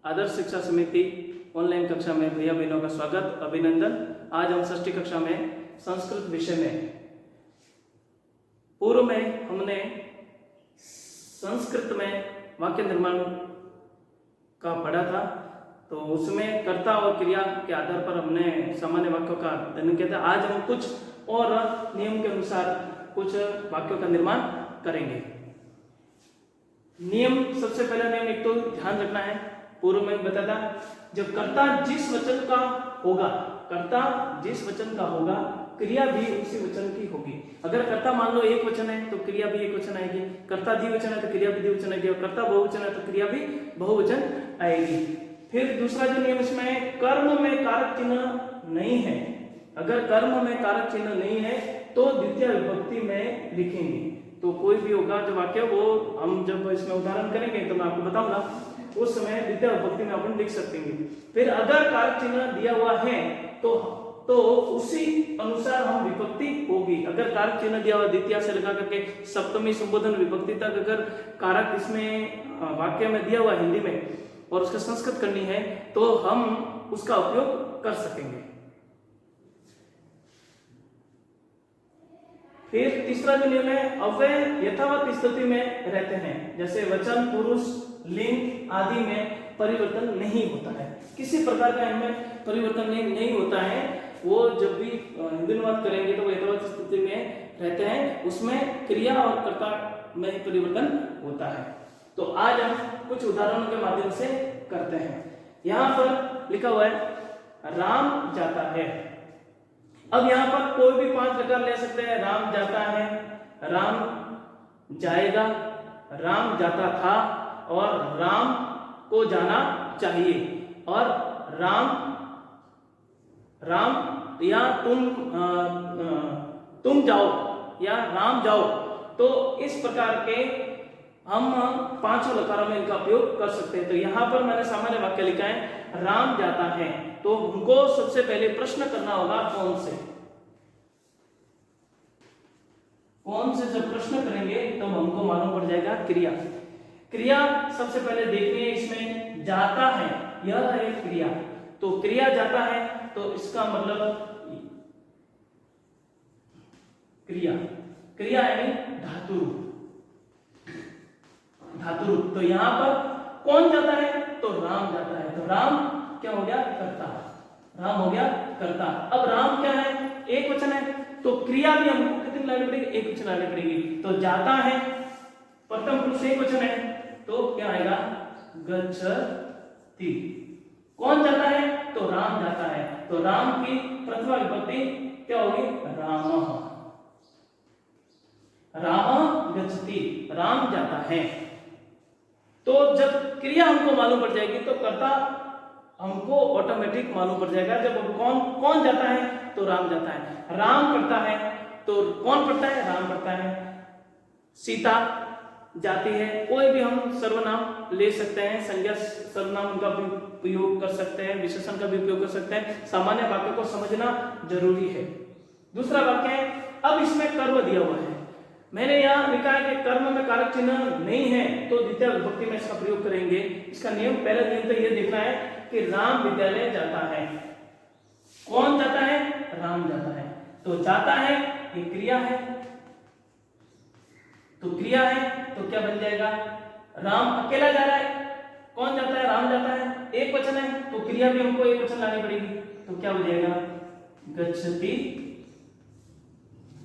आदर्श शिक्षा समिति ऑनलाइन कक्षा में भैया बहनों का स्वागत, अभिनंदन। आज हम षष्ठी कक्षा में संस्कृत विषय में पूर्व में हमने संस्कृत में वाक्य निर्माण का पढ़ा था, तो उसमें कर्ता और क्रिया के आधार पर हमने सामान्य वाक्यों का अध्ययन किया था। आज हम कुछ और नियम के अनुसार कुछ वाक्यों का निर्माण करेंगे। नियम, सबसे पहला नियम एक तो ध्यान रखना है, पूर्व में बताया था, जब कर्ता जिस वचन का होगा, कर्ता जिस वचन का होगा, क्रिया भी उसी वचन की होगी। अगर कर्ता मान लो एक वचन है तो क्रिया भी एक वचन आएगी, कर्ता द्विवचन है तो क्रिया भी द्विवचन आएगी, और कर्ता बहुवचन है तो क्रिया भी बहुवचन आएगी। फिर दूसरा जो नियम इसमें है, कर्म में कारक चिन्ह नहीं है। अगर कर्म में कारक चिन्ह नहीं है तो द्वितीय विभक्ति में लिखेंगे। तो कोई भी होगा जो वाक्य, वो हम जब इसमें उदाहरण करेंगे तो मैं आपको बताऊंगा, उस समय द्वितीय विभक्ति में अपन लिख सकते हैं। फिर अगर कारक चिन्ह दिया हुआ है तो उसी अनुसार हम विभक्ति होगी। अगर कारक चिन्ह दिया हुआ द्वितीय से लगा करके सप्तमी संबोधन विभक्ति तक अगर कारक इसमें वाक्य में दिया हुआ हिंदी में और उसका संस्कृत करनी है तो हम उसका उपयोग कर सकेंगे। फिर तीसरा जो नियम है, अव्यय यथावत स्थिति में रहते हैं। जैसे वचन, पुरुष, लिंग आदि में परिवर्तन नहीं होता है, किसी प्रकार का इनमें परिवर्तन नहीं होता है। वो जब भी हिंदी अनुवाद करेंगे तो वो यथावत स्थिति में रहते हैं, उसमें क्रिया और कर्ता में परिवर्तन होता है। तो आज हम कुछ उदाहरणों के माध्यम से करते हैं। यहाँ पर लिखा हुआ है राम जाता है। अब यहाँ पर कोई भी 5 प्रकार ले सकते हैं। राम जाता है, राम जाएगा, राम जाता था, और राम को जाना चाहिए, और राम या तुम जाओ या राम जाओ। तो इस प्रकार के हम 5 लकारों में इनका उपयोग कर सकते हैं। तो यहाँ पर मैंने सामान्य वाक्य लिखा है, राम जाता है। तो हमको सबसे पहले प्रश्न करना होगा कौन से जब प्रश्न करेंगे तो हमको मालूम पड़ जाएगा क्रिया। क्रिया सबसे पहले देखनी है, इसमें जाता है, यह है क्रिया। तो क्रिया जाता है तो इसका मतलब क्रिया यानी धातु रूप। तो यहां पर कौन जाता है तो राम जाता है। तो राम क्या हो गया? कर्ता। राम हो गया कर्ता। अब राम क्या है? एक वचन है, तो क्रिया भी हमको कितनी लानी पड़ेगी? एक वचन लानी पड़ेगी। तो जाता है प्रथम पुरुष एक वचन है, तो क्या आएगा? गच्छति। कौन जाता है? तो राम जाता है। तो राम की प्रथमा विभक्ति क्या होगी? रामः। रामः गच्छति, राम जाता है। तो जब क्रिया हमको मालूम पड़ जाएगी तो कर्ता हमको ऑटोमेटिक मालूम पड़ जाएगा। जब कौन जाता है तो राम जाता है, राम पढ़ता है तो कौन पढ़ता है? राम पढ़ता है। सीता जाती है, कोई भी हम सर्वनाम ले सकते हैं, संज्ञा सर्वनाम का भी उपयोग कर सकते हैं, विशेषण का भी उपयोग कर सकते हैं। सामान्य वाक्य को समझना जरूरी है। दूसरा वाक्य है, अब इसमें कर्म दिया हुआ है। मैंने यहाँ लिखा है कि कर्म में कारक चिन्ह नहीं है तो द्वितीय विभक्ति में इसका प्रयोग करेंगे। इसका नियम, पहला नियम तो यह देखना है कि राम विद्यालय जाता है। कौन जाता है? राम जाता है। तो जाता है ये क्रिया है, तो क्रिया है तो क्या बन जाएगा? राम अकेला जा रहा है। कौन जाता है? राम जाता है। एक वचन है तो क्रिया भी हमको एक वचन लानी पड़ेगी। तो क्या हो जाएगा? गच्छति।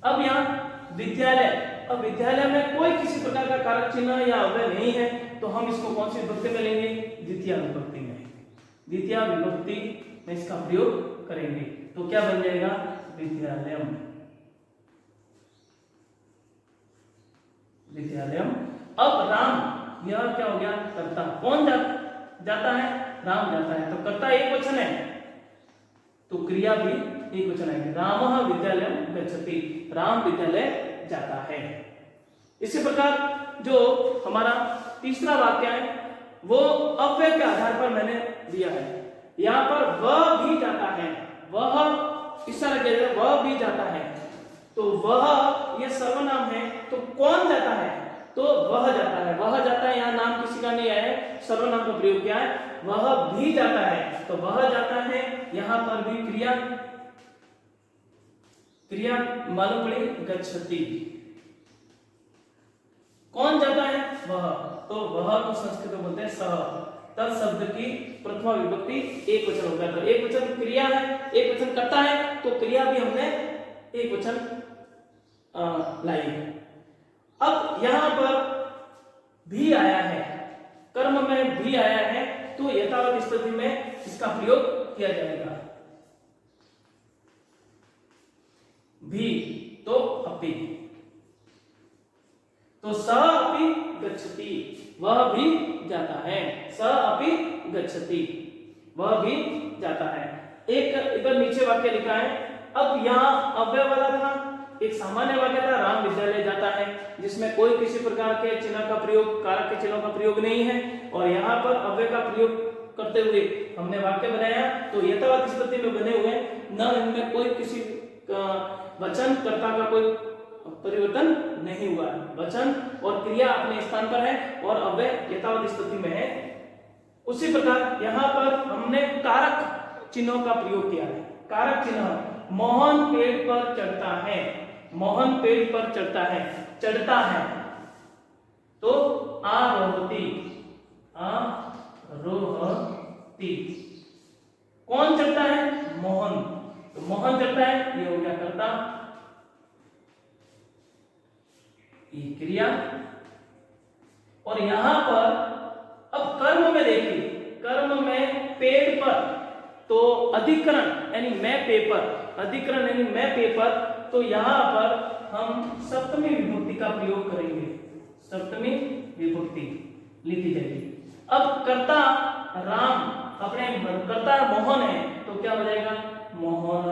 अब यहाँ विद्यालय, अब विद्यालय में कोई किसी प्रकार का कारक चिन्ह या अव्यय नहीं है, तो हम इसको कौन सी विभक्ति में लेंगे? द्वितीय विभक्ति में। द्वितीय विभक्ति में इसका प्रयोग करेंगे। तो क्या बन जाएगा? विद्यालयम। विद्यालयम। अब राम, यह क्या हो गया? कर्ता। कौन जाता है? राम जाता है। तो कर्ता एक वचन है तो क्रिया भी एक वचन आएगी। रामः विद्यालयम गच्छति, राम विद्यालय जाता है। इसी प्रकार जो हमारा तीसरा वाक्य है वो अव्यय के आधार पर मैंने दिया है। यहाँ पर वह भी जाता है, वह इस तरह के वह भी जाता है। तो वह ये सर्वनाम है, तो कौन जाता है? तो वह जाता है, वह जाता है, यहाँ नाम किसी का नहीं आया है, सर्वनाम का प्रयोग किया है, वह भी जाता है, तो वह जाता है, यहाँ पर भी क्रिया मालूम पड़ी गच्छति। कौन जाता है? वह, तो वह को संस्कृत में बोलते हैं सह। तत्शब्द की प्रथमा विभक्ति एक वचन हो गया, तो एक वचन क्रिया है, एक वचन कर्ता है, तो क्रिया भी हमने एक वचन लाई है। अब यहां पर भी आया है, कर्म में भी आया है, तो यथावत स्थिति में इसका प्रयोग किया जाएगा। भी तो अपि, तो स अपि गच्छति, वह भी जाता है, स अपि गच्छति, वह भी जाता है। एक इधर नीचे वाक्य लिखा है, अब यहाँ अव्यय वाला था, एक सामान्य वाक्य था, राम विद्यालय जाता है, जिसमें कोई किसी प्रकार के चिन्ह का प्रयोग, कारक के चिन्हों का प्रयोग नहीं है, और यहाँ पर अव्यय का प्रयोग करते हुए हमने वाक्य बनाया, तो यथावत स्थिति में बने हुए, न इनमें कोई किसी वचन कर्ता का कोई परिवर्तन नहीं हुआ है, वचन और क्रिया अपने स्थान पर है और अव्यय यथावत स्थिति में है। उसी प्रकार यहाँ पर हमने कारक चिन्हों का प्रयोग किया है। कारक चिन्ह, मोहन पेड़ पर चढ़ता है, मोहन पेड़ पर चढ़ता है, चढ़ता है, तो आरोहति, आरोहति, कौन चढ़ता है? मोहन, तो मोहन चढ़ता है, ये हो गया कर्ता, ये क्रिया। और यहां पर अब कर्म में देखिए, कर्म में पेड़ पर, तो अधिकरण यानी मैं पेपर, अधिकरण यानी मैं पेपर, तो यहां पर हम सप्तमी विभक्ति का प्रयोग करेंगे, सप्तमी विभक्ति लिखी जाएगी। अब कर्ता राम, अपने कर्ता मोहन है, तो क्या हो जाएगा? मोहन,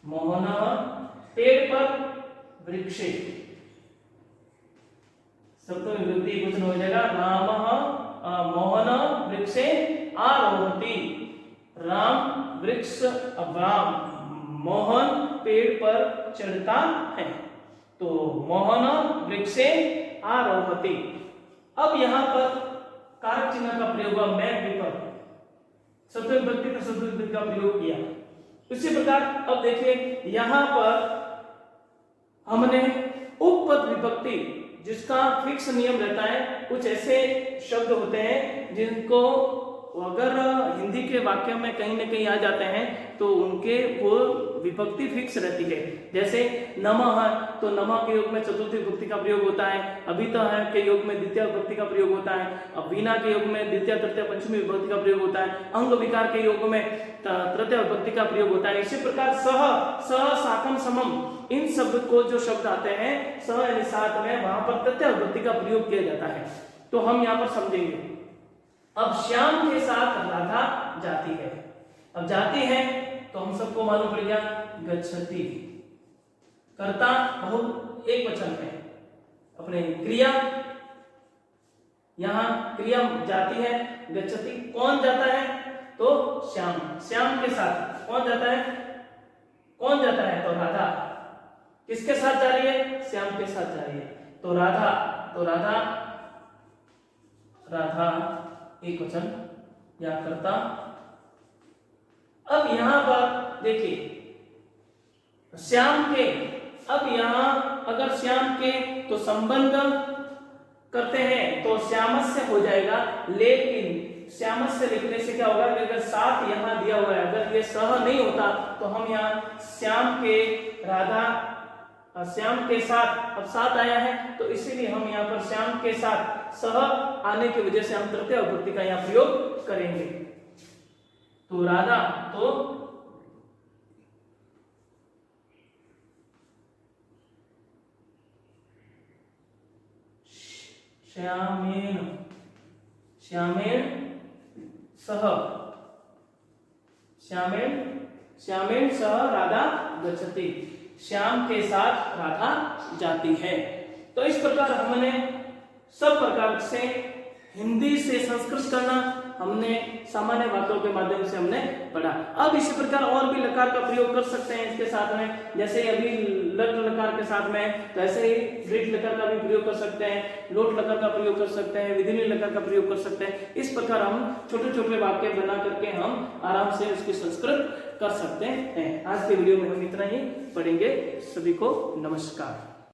मोहन पेड़ पर वृक्षे, सप्तमी विभक्ति एक वचन हो जाएगा, राम मोहन वृक्षे आरोहति, राम वृक्ष, राम मोहन पेड़ पर चढ़ता है, तो मोहन वृक्षे आरोहति। अब यहां पर कारक चिन्ह का प्रयोग हुआ, मैं पेपर, सप्तमी विभक्ति तो सप्तमी विभक्ति का प्रयोग किया। इसी प्रकार अब देखिए यहां पर हमने उपपद विभक्ति, जिसका फिक्स नियम रहता है, कुछ ऐसे शब्द होते हैं जिनको अगर हिंदी के वाक्य में कहीं ना कहीं आ जाते हैं तो उनके वो विभक्ति फिक्स रहती है। जैसे नमः है, तो नमः के योग में चतुर्थी विभक्ति का प्रयोग होता है, अभित है के योग में द्वितीय विभक्ति का प्रयोग होता है, अब वीणा के योग में द्वितीय तृतीय पंचमी विभक्ति का प्रयोग होता है, अंग विकार के योग में तृतीय विभक्ति का प्रयोग होता है। इसी प्रकार सह साकम समम, इन शब्द को जो शब्द आते हैं सह यानी साथ में, वहां पर तृतीय विभक्ति का प्रयोग किया जाता है। तो हम यहाँ पर समझेंगे। अब श्याम के साथ राधा जाती है, अब जाती है तो हम सबको मालूम पड़ गया गच्छति, कर्ता बहु एक वचन है, अपने क्रिया, यहां क्रिया जाती है, गच्छति, कौन जाता है? तो श्याम, श्याम के साथ कौन जाता है? कौन जाता है? तो राधा, किसके साथ जा रही है? श्याम के साथ जा रही है, तो राधा, तो राधा, राधा एक वचन या कर्ता। अब यहां पर देखिए श्याम के, अब यहां अगर श्याम के तो संबंध करते हैं तो श्यामस्य हो जाएगा, लेकिन श्यामस्य लिखने से क्या होगा? अगर साथ यहां दिया हुआ है, अगर ये सह नहीं होता तो हम यहाँ श्याम के राधा, श्याम के साथ, अब साथ आया है तो इसीलिए हम यहाँ पर श्याम के साथ सह आने की वजह से हम तृतीय विभक्ति का यहाँ प्रयोग करेंगे। तो राधा, तो श्यामेन, श्यामेन सह, श्यामेन, श्यामेन सह राधा गच्छति, श्याम के साथ राधा जाती है। तो इस प्रकार हमने सब प्रकार से हिंदी से संस्कृत करना, हमने सामान्य वाक्यों के माध्यम से हमने पढ़ा। अब इसी प्रकार और भी लकार का प्रयोग कर सकते हैं इसके साथ में, जैसे अभी लट लकार के साथ में, तो ऐसे ही दृढ़ लकार का भी प्रयोग कर सकते हैं, लोट लकार का प्रयोग कर सकते हैं, विधिनी लकार का प्रयोग कर सकते हैं। इस प्रकार हम छोटे छोटे वाक्य बना करके हम आराम से उसकी संस्कृत कर सकते हैं। आज के वीडियो में हम इतना ही पढ़ेंगे। सभी को नमस्कार।